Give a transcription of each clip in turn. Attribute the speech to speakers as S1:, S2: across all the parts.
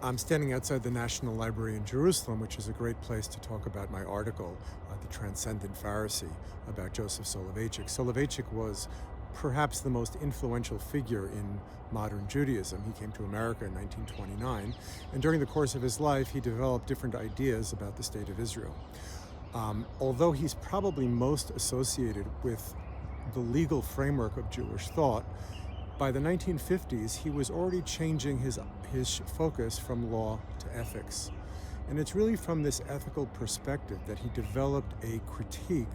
S1: I'm standing outside the National Library in Jerusalem, which is a great place to talk about my article, The Transcendent Pharisee, about Joseph Soloveitchik. Soloveitchik was perhaps the most influential figure in modern Judaism. He came to America in 1929, and during the course of his life, he developed different ideas about the state of Israel. Although he's probably most associated with the legal framework of Jewish thought, by the 1950s, he was already changing his focus from law to ethics. And it's really from this ethical perspective that he developed a critique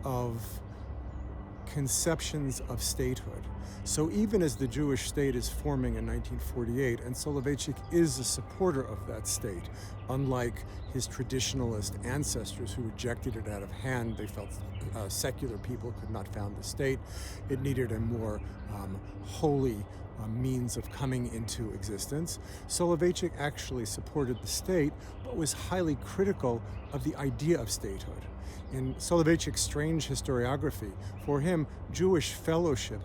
S1: of conceptions of statehood. So even as the Jewish state is forming in 1948, and Soloveitchik is a supporter of that state, unlike his traditionalist ancestors who rejected it out of hand. They felt secular people could not found the state. It needed a more holy means of coming into existence. Soloveitchik actually supported the state, but was highly critical of the idea of statehood. In Soloveitchik's strange historiography, for him, Jewish fellowship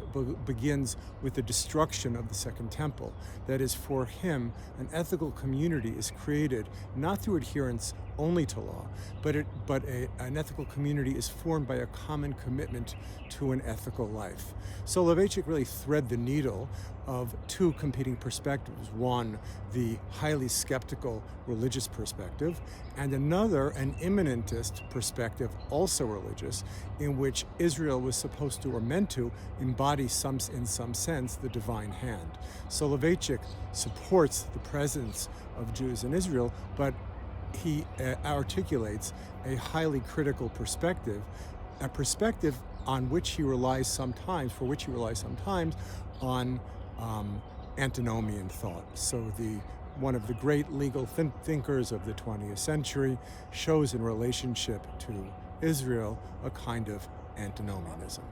S1: begins with the destruction of the Second Temple. That is, for him, an ethical community is created not through adherence only to law, but an ethical community is formed by a common commitment to an ethical life. Soloveitchik really thread the needle of two competing perspectives. One, the highly skeptical religious perspective, and another, an immanentist perspective, also religious, in which Israel was supposed to or meant to embody in some sense the divine hand. Soloveitchik supports the presence of Jews in Israel, but he articulates a highly critical perspective, a perspective on which he relies sometimes on antinomian thought. So one of the great legal thinkers of the 20th century shows in relationship to Israel a kind of antinomianism.